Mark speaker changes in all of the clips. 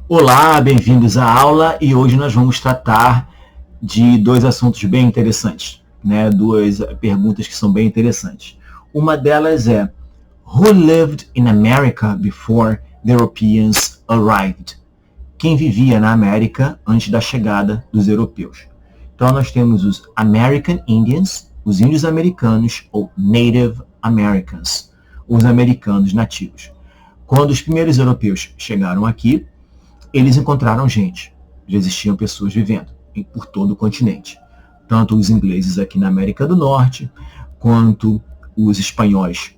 Speaker 1: Olá, bem-vindos à aula e hoje nós vamos tratar de dois assuntos bem interessantes, né? Duas perguntas que são bem interessantes. Uma delas é: Who lived in America before the Europeans arrived? Quem vivia na América antes da chegada dos europeus? Então nós temos os American Indians, os índios americanos ou Native Americans, os americanos nativos. Quando os primeiros europeus chegaram aqui, eles encontraram gente. Já existiam pessoas vivendo por todo o continente. Tanto os ingleses aqui na América do Norte, quanto os espanhóis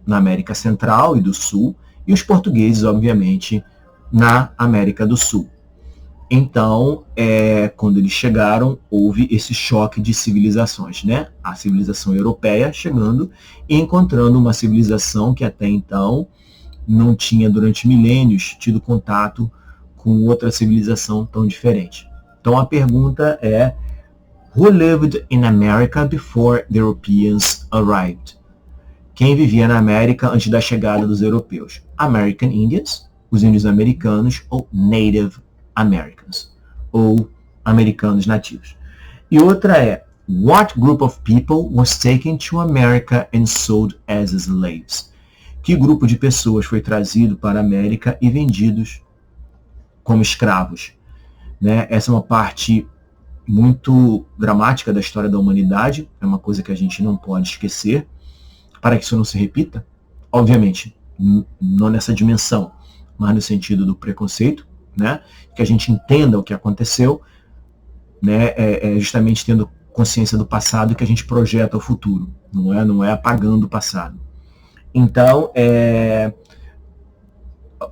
Speaker 1: na América Central e do Sul, e os portugueses, obviamente, na América do Sul. Então, quando eles chegaram, houve esse choque de civilizações, né? A civilização europeia chegando e encontrando uma civilização que até então não tinha, durante milênios, tido contato com outra civilização tão diferente. Então a pergunta é: Who lived in America before the Europeans arrived? Quem vivia na América antes da chegada dos europeus? American Indians, os índios americanos, ou Native Americans, ou americanos nativos. E outra é: What group of people was taken to America and sold as slaves? Que grupo de pessoas foi trazido para a América e vendidos como escravos, né? Essa é uma parte muito dramática da história da humanidade, é uma coisa que a gente não pode esquecer, para que isso não se repita, obviamente, não nessa dimensão, mas no sentido do preconceito, né? Que a gente entenda o que aconteceu, né? Justamente tendo consciência do passado que a gente projeta o futuro, não é apagando o passado. Então,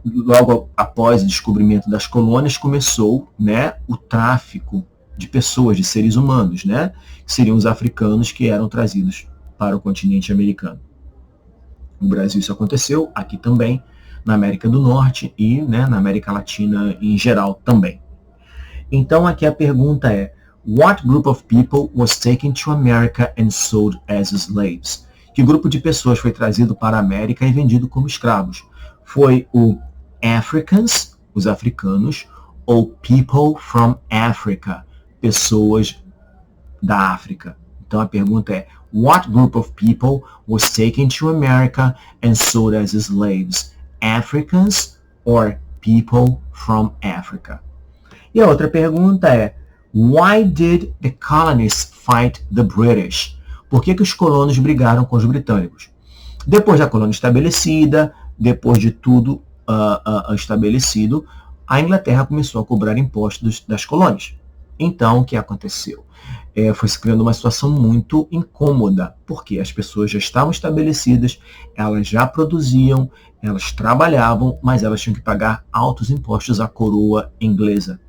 Speaker 1: logo após o descobrimento das colônias, começou, né, o tráfico de pessoas, de seres humanos, né, que seriam os africanos que eram trazidos para o continente americano. No Brasil isso aconteceu, aqui também, na América do Norte e, né, na América Latina em geral também. Então aqui a pergunta é: What group of people was taken to America and sold as slaves? Que grupo de pessoas foi trazido para a América e vendido como escravos? Foi o Africans, os africanos, ou People from Africa, pessoas da África. Então a pergunta é: What group of people was taken to America and sold as slaves? Africans or people from Africa? E a outra pergunta é: Why did the colonists fight the British? Por que os colonos brigaram com os britânicos? Depois da colônia estabelecida, depois de tudo estabelecido, a Inglaterra começou a cobrar impostos das colônias. Então, o que aconteceu? Foi se criando uma situação muito incômoda, porque as pessoas já estavam estabelecidas, elas já produziam, elas trabalhavam, mas elas tinham que pagar altos impostos à coroa inglesa.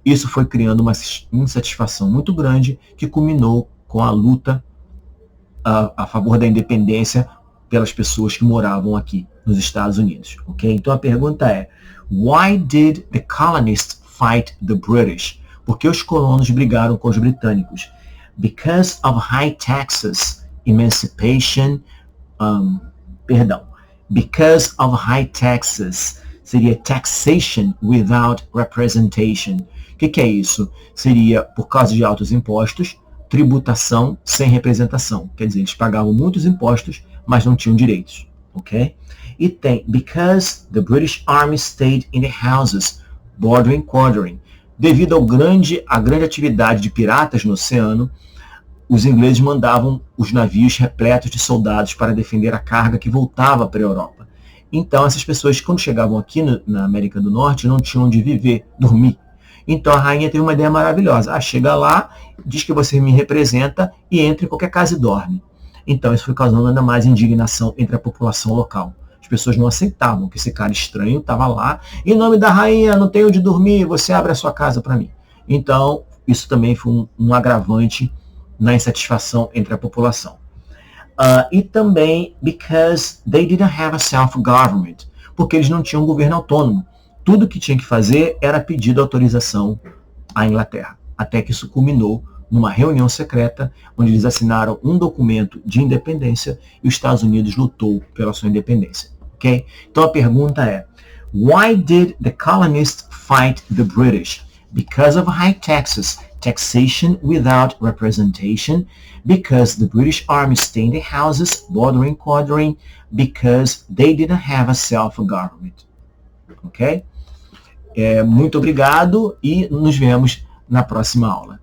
Speaker 1: Isso foi criando uma insatisfação muito grande, que culminou com a luta a favor da independência pelas pessoas que moravam aqui nos Estados Unidos, ok? Então a pergunta é: Why did the colonists fight the British? Por que os colonos brigaram com os britânicos? Because of high taxes, emancipation, because of high taxes, seria taxation without representation. O que é isso? Seria por causa de altos impostos, tributação sem representação. Quer dizer, eles pagavam muitos impostos, mas não tinham direitos, ok? E tem because the British Army stayed in the houses, bordering, quartering. Devido à grande atividade de piratas no oceano, os ingleses mandavam os navios repletos de soldados para defender a carga que voltava para a Europa. Então, essas pessoas, quando chegavam aqui na América do Norte, não tinham onde viver, dormir. Então, a rainha teve uma ideia maravilhosa. Chega lá, diz que você me representa e entra em qualquer casa e dorme. Então, isso foi causando ainda mais indignação entre a população local. As pessoas não aceitavam que esse cara estranho estava lá. Em nome da rainha, não tenho onde dormir, você abre a sua casa para mim. Então, isso também foi um agravante na insatisfação entre a população. E também because they didn't have a self-government, porque eles não tinham um governo autônomo. Tudo que tinha que fazer era pedir autorização à Inglaterra, até que isso culminou numa reunião secreta, onde eles assinaram um documento de independência e os Estados Unidos lutou pela sua independência. Okay? Então a pergunta é: Why did the colonists fight the British? Because of high taxes, taxation without representation, because the British Army stayed in the houses, bordering, quartering, because they didn't have a self-government. Ok? Muito obrigado e nos vemos na próxima aula.